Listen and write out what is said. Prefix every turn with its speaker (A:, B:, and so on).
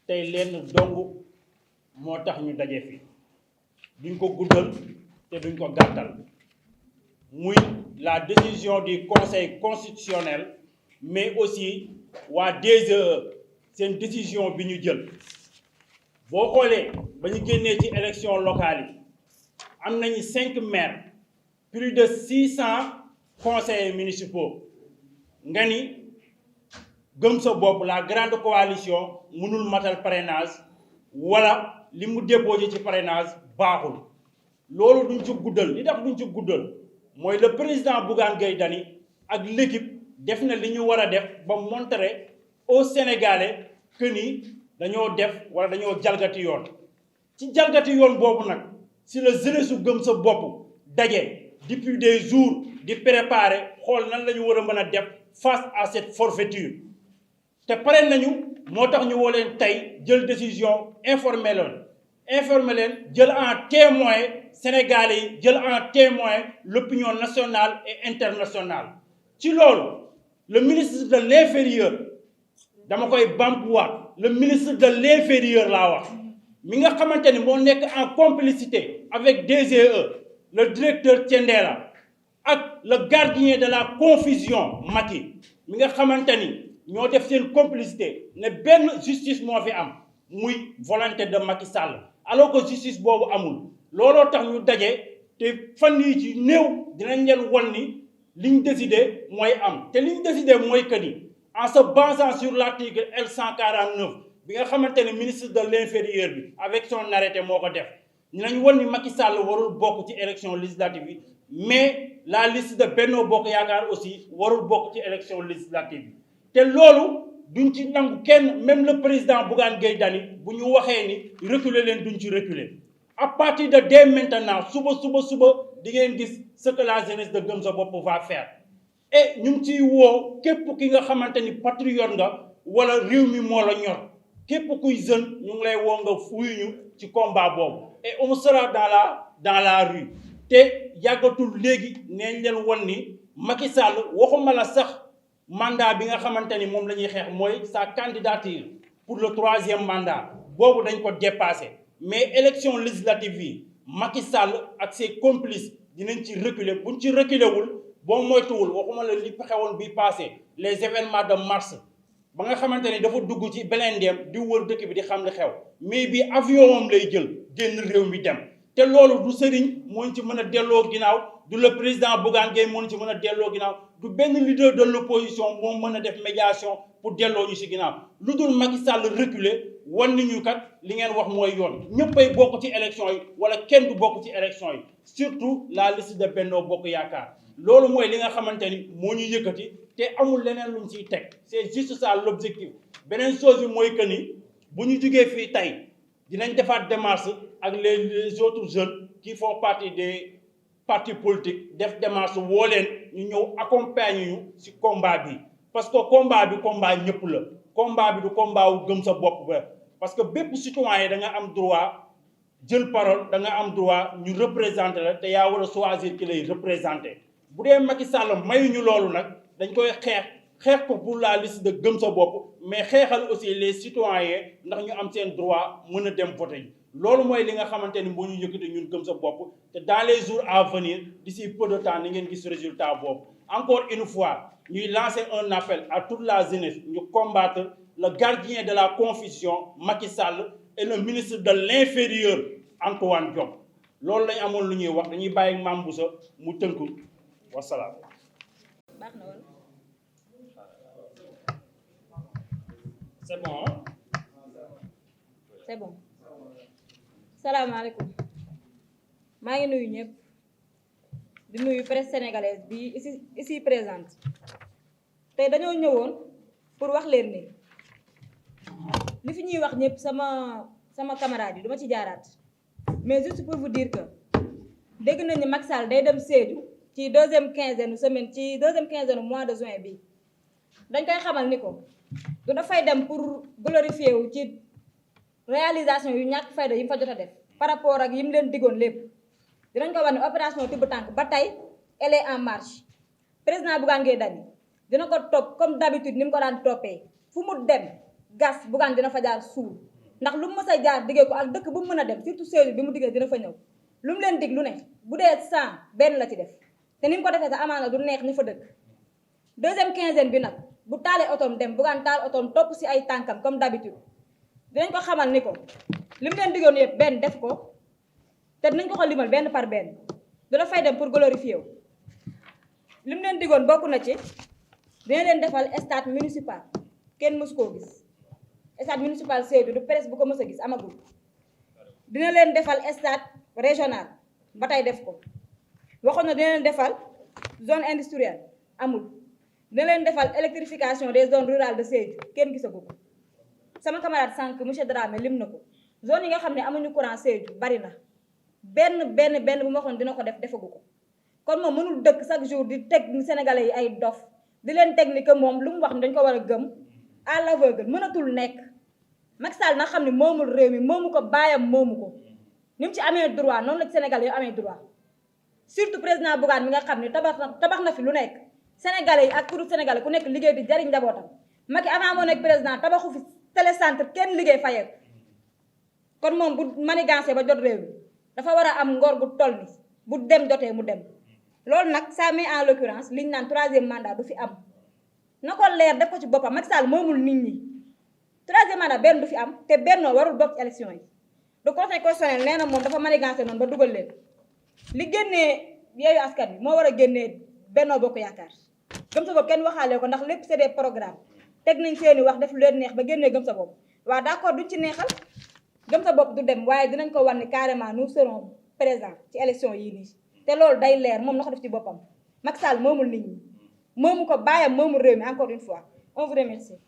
A: tey lenn dong moo tax ñu daje fi duñ ko guddal te duñ ko gàttal muy la décision du conseil constitutionnel mais aussi waa DGE seen décision bi ñu jël boo xoolee ba ñu génnee ci élection locale yi am nañu 5 maires plus de 600 conseillers municipaux nga ni gëm sa bopp la grande coalition mënul matal parrainage wala li mu déposé ci parrainage baaxul loolu duñ ci guddal li tax duñ ci guddal mooy le président Bougane Gueye Dany ak l'équipe def na li ñu war a def ba montrer aux Sénégalais que ni dañoo def wala dañoo jalgati yoon ci jalgati yoon boobu nag si la jeunesse su gëm sa bopp daje depuis des jours di préparer xool nan la ñu war a mën a def face à cette forfaiture te pare nañu moo tax ñu woo leen tey jël décision informé leen jël en témoin Sénégalais yi jël en témoin l'opinion nationale et internationale ci loolu le ministre de l'intérieur dama koy bampuwaat le ministre de l'intérieur laa wax mi nga xamante ni moo nekk en complicité avec DGE le directeur Thiendella ak le gardien de la confusion Macky mi nga xamante ni ñoo def seen complicité ne benn justice moo fi am muy volonté de Macky Sall alors que justice boobu amul looloo tax ñu daje te fan yii ci néew dinañ leen won ni liñ décidé mooy am te liñ décidé mooy que ni en se basant sur l'article L149 bi nga xamante ne ministre de l'intérieur bi avec son arrêté moo ko def dinañ won ni Macky Sall warul bokk ci élection législative yi mais la liste de Benno Bokk Yaakaar aussi warul bokk ci élection législative yi te loolu duñ ci nangu kenn même le président Bougane Gueye Dany bu ñu waxee ni reculer leen duñ ci reculer à partir de dès maintenant suba di ngeen gis ce que la jeunesse de Gëm Sa Bopp va faire et ñu ngi ciy woo képp ki nga xamante ni patriote nga wala réew mi moo la ñor képp kuy jeune ñu ngi lay woo nga fuyuñu ci combat boobu et on sera dans la rue te yàggatul léegi neeñ leen won ni Macky Sall waxuma la sax mandat bi nga xamante ni moom la ñuy xeex mooy sa candidature pour le 3e mandat boobu dañ ko dépassé mais élection législative yi Macky Sall ak ses complices dinañ ci reculer buñ ci reculer wul boo moytuwul waxuma la li xewoon bi passé les événements de mars ba nga xamante ni dafa dugg ci belendeem di wër dëkk bi di xam li xew mais bi avion moom lay jël génn réew mi dem te loolu du sëriñ moo ci mën a delloo ginnaaw du le président Bougane Gueye moo ci mën a delloo ginnaaw du benn leader de l'opposition moo mën a def médiation pour delloo ñu ci ginnaaw lu dul Macky Sall reculer wan ni ñu kat li ngeen wax mooy yoon ñëppay bokk ci élection yi wala kenn du bokk ci élection yi surtout la liste de Benno Bokk Yaakaar loolu mooy li nga xamante ni moo ñu yëkkati te amul leneen luñ ciy teg c'est juste ça l'objectif beneen chose bi mooy que ni bu ñu jugee fii tey dinañ defaat démarche ak les autres jeunes qui font partie des partis politiques def démarche woo leen ñu ñëw accompagner ñu ci combat bi parce que combat bi combat ñëpp la combat bi du combat wu gëm sa bopp ba parce que bépp citoyen da nga am droit jël parole da nga am droit ñu représenter la te yaa war a choisir ki lay représenter bu dee Macky Sall mayuñu loolu nag dañ koy xeex ko pour la liste de gëm sa bopp mais xeexal aussi les citoyens ndax ñu am seen droit mën a dem voter yi loolu mooy li nga xamante ni moo ñu yëkkati ñun gëm sa bopp te dans les jours à venir d'ici peu de temps ni ngeen gis résultat boobu encore une fois ñuy lancer un appel à toute la jeunesse ñu combattre le gardien de la confusion Macky Sall et le ministre de l'intérieur Antoine Diome loolu lañ amoon lu ñuy wax dañuy bàyyi Mame Boussa mu tënku wasalaam.
B: baax na wala.
A: c'est bon.
B: c'est bon. salaamaaleykum maa ngi nuyu ñëpp di nuyu presse sénégalaise bi ici présente tey dañoo ñëwoon pour wax leen ni li fi ñuy wax ñëpp sama camarade yi duma ci jaaraat mais juste pour vous dire que dégg nañu Macky Sall day dem Sédhiou ci deuxième quinzaine mois de juin bi dañ koy xamal ni ko du dafay dem pour glorifier wu ci réalisation yu ñàkk fayda yi mu fa jot a def par rapport ak yi mu leen diggoon lépp dinañ ko wax ne opération tibb tànk ba tey elle est en marche président Bougane Gueye Dany dina ko topp comme d'habitude ni mu ko daan toppee fu mu dem gas Bougane dina fa jaar suul ndax lu mu mës a jaar diggee ko ak dëkk bu mu mën a dem surtout Sédhiou bi mu diggee dina fa ñëw lu mu leen dig lu ne bu dee 100 benn la ci def te ni mu ko defee sa amaana du neex ni fa dëkk deuxième quinzaine bi nag bu taalee otoom dem Bougane taal otoom topp si ay tànkam comme d'habitude dinañ ko xamal ni ko li mu leen diggoon yëpp benn def ko te dinañ ko ko limal benn par benn dina fay dem pour glorifier wu li mu leen diggoon bokk na ci dina leen defal stade municipal kenn mësu koo gis stade municipal Sédhiou du presse bu ko mës a gis amagul dina leen defal stade régional ba tey def ko waxoon na dina leen defal zone industrielle amul dina leen defal électrification des zones rurales de Sédhiou kenn gisagu ko sama camarade sànq monsieur Dramé lim na ko zone yi nga xam ne amuñu courant Sédhiou bari na benn bu ma waxoon dina ko def defagu ko kon moom mënul dëkk chaque jour di teg sénégalais yi ay dof di leen teg ni que moom lu mu wax dañ ko war a gëm à l'aveugle mënatul nekk Macky Sall na xam ne moomul réew mi moomu ko baayam moomu ko ni mu ci amee droit noonu la ci sénégalais yi amee droit surtout président Bougane mi nga xam ne tabax na fi lu nekk sénégalais yi ak ku dul sénégalais ku nekk liggéey di jariñ njabootam Macky avant moo nekk président tabaxu fi télécentre kenn liggéey fayeeku kon moom bu manigancé ba jot réew mi dafa war a am ngor gu toll ni bu dem jotee mu dem loolu nag ça met en l'occurrence liñ naan 3e mandat du fi am na ko leer def ko ci boppam Macky Sall moomul nit ñi 3e mandat benn du fi am te bennoo warul bokk ci élection yi le conseil constitutionnel nee na moom dafa manigancé noonu ba dugal leen li génnee Yewwi Askan Wi moo war a génnee Benno Bokk Yaakaar gëm sa bopp kenn waxaale ko ndax lépp c'est des programmes teg nañ seeni wax def lu leen neex ba génnee gëm sa bopp waaw d'accord duñ ci neexal gëm sa bopp du dem waaye dinañ ko wan ni carrément nous serons présents ci élection yii nii te loolu day leer moom na ko def ci boppam Macky Sall moomul nit ñi moomu ko baayam moomul réew mi encore une fois on vous remercie